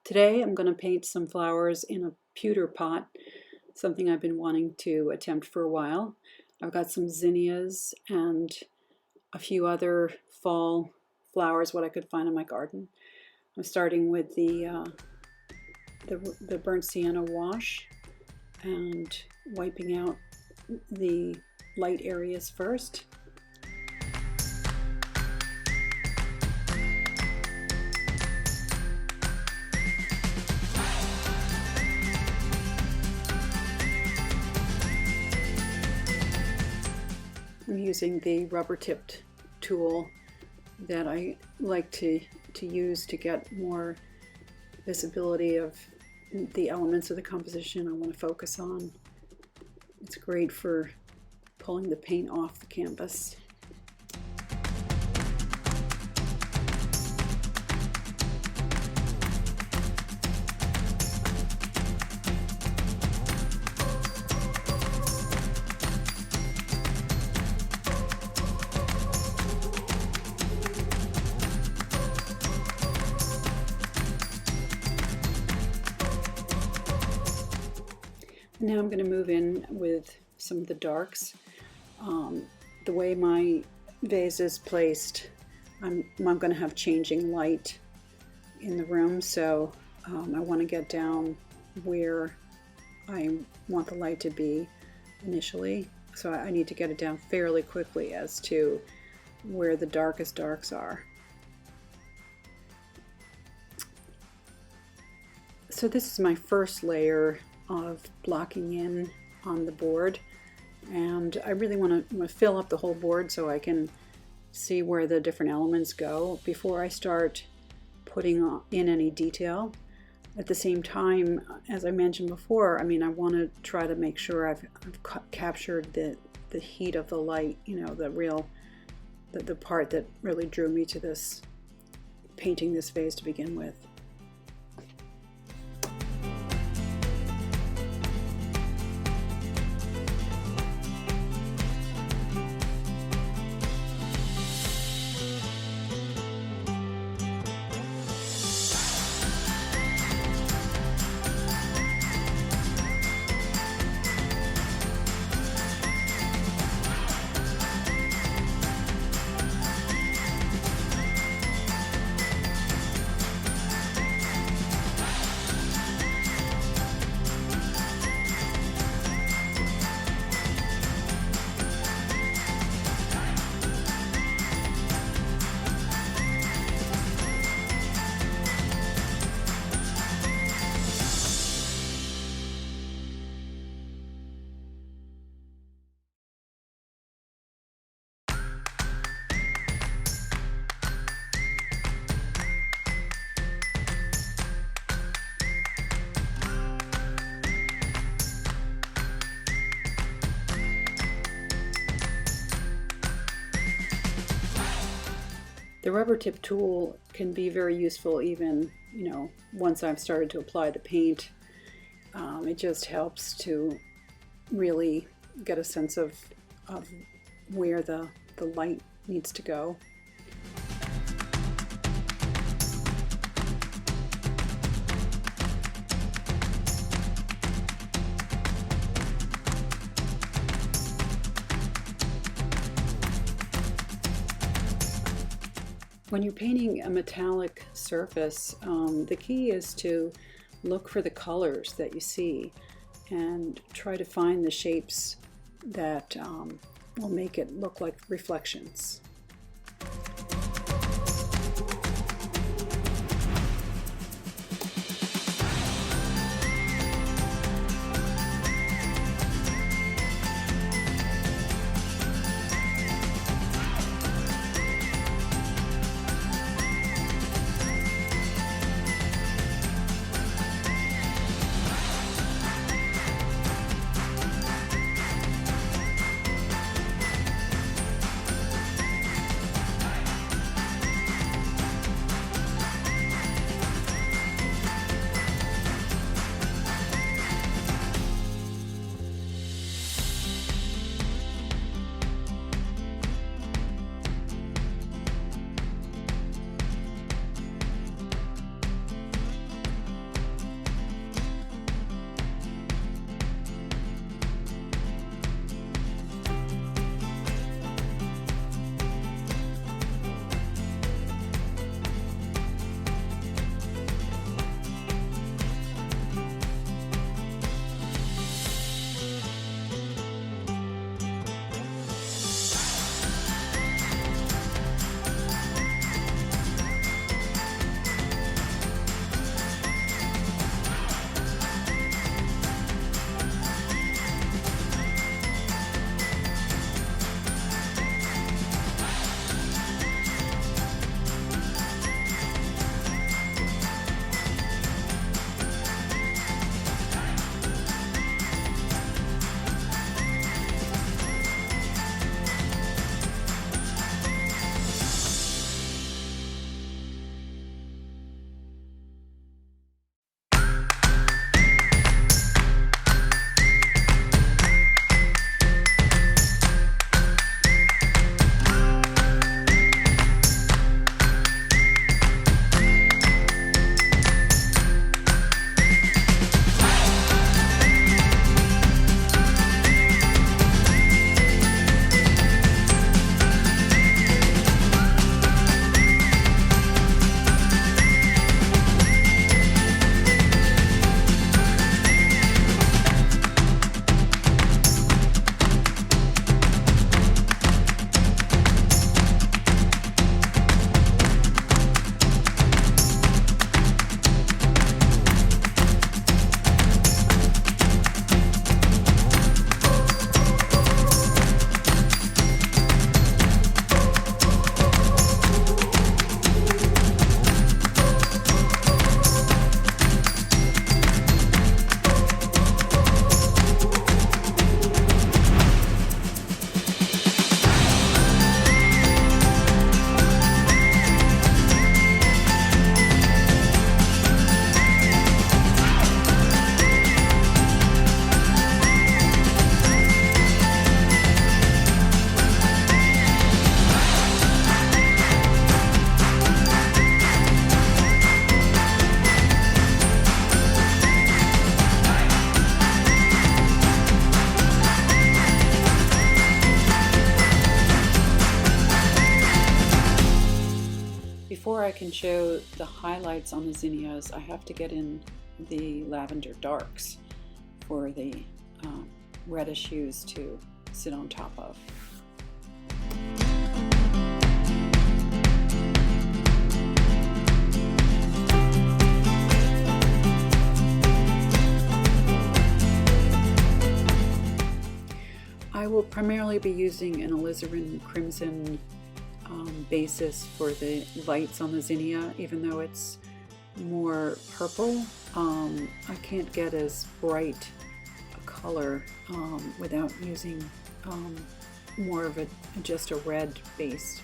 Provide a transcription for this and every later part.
Today I'm going to paint some flowers in a pewter pot, something I've been wanting to attempt for a while. I've got some zinnias and a few other fall flowers, what I could find in my garden. I'm starting with the burnt sienna wash and wiping out the light areas first. I'm using the rubber tipped tool that I like to use to get more visibility of the elements of the composition I want to focus on. It's great for pulling the paint off the canvas. Now I'm going to move in with some of the darks. The way my vase is placed, I'm going to have changing light in the room, so I want to get down where I want the light to be initially. So I need to get it down fairly quickly as to where the darkest darks are. So this is my first layer of blocking in on the board, and I really want to fill up the whole board so I can see where the different elements go before I start putting in any detail. At the same time, as I mentioned before, I want to try to make sure I've captured the heat of the light, the part that really drew me to this painting this vase to begin with. The rubber tip tool can be very useful even, once I've started to apply the paint. It just helps to really get a sense of where the light needs to go. When you're painting a metallic surface, the key is to look for the colors that you see and try to find the shapes that will make it look like reflections. show the highlights on the zinnias, I have to get in the lavender darks for the reddish hues to sit on top of. I will primarily be using an alizarin crimson basis for the lights on the zinnia, even though it's more purple. I can't get as bright a color without using more of just a red base.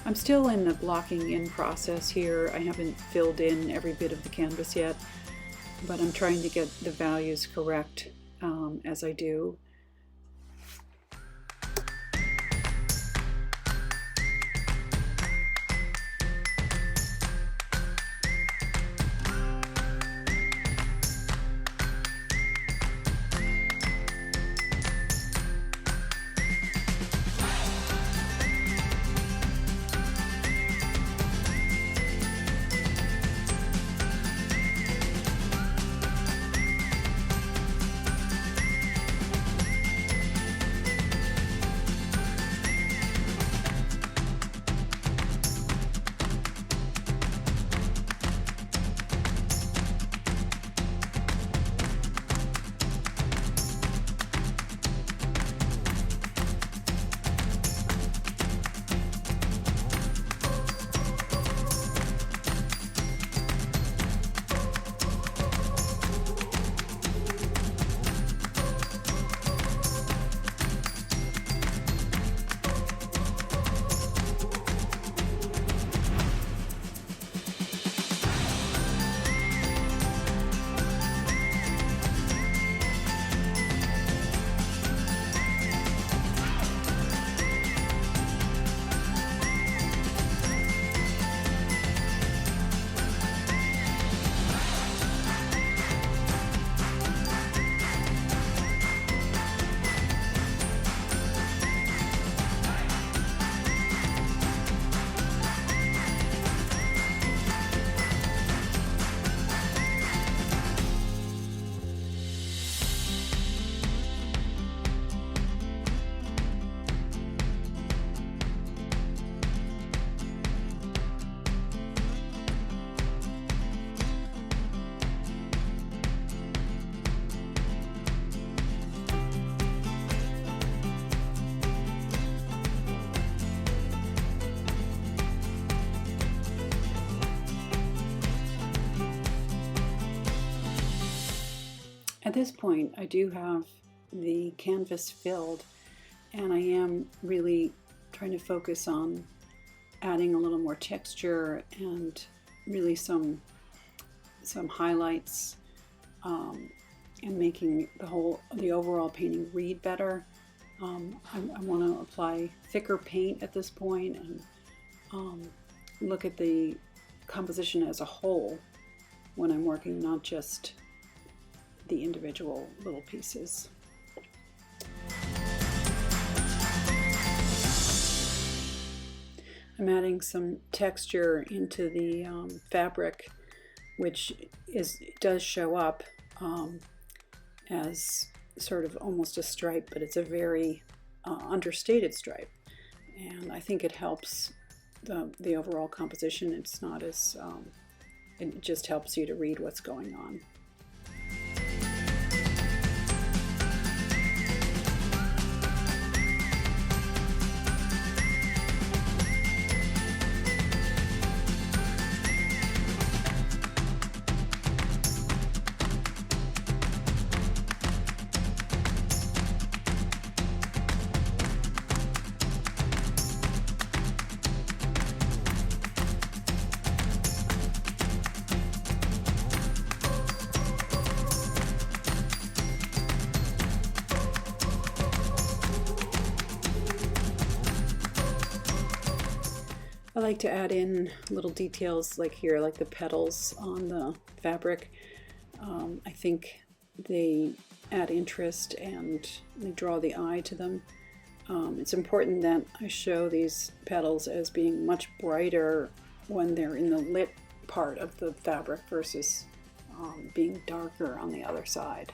I'm still in the blocking in process here. I haven't filled in every bit of the canvas yet, but I'm trying to get the values correct as I do. At this point, I do have the canvas filled, and I am really trying to focus on adding a little more texture and really some highlights and making the overall painting read better. I want to apply thicker paint at this point and look at the composition as a whole when I'm working, not just the individual little pieces. I'm adding some texture into the fabric, which does show up as sort of almost a stripe, but it's a very understated stripe, and I think it helps the overall composition. It's not as it just helps you to read what's going on. like to add in little details like here, like the petals on the fabric. I think they add interest and they draw the eye to them. It's important that I show these petals as being much brighter when they're in the lit part of the fabric versus being darker on the other side.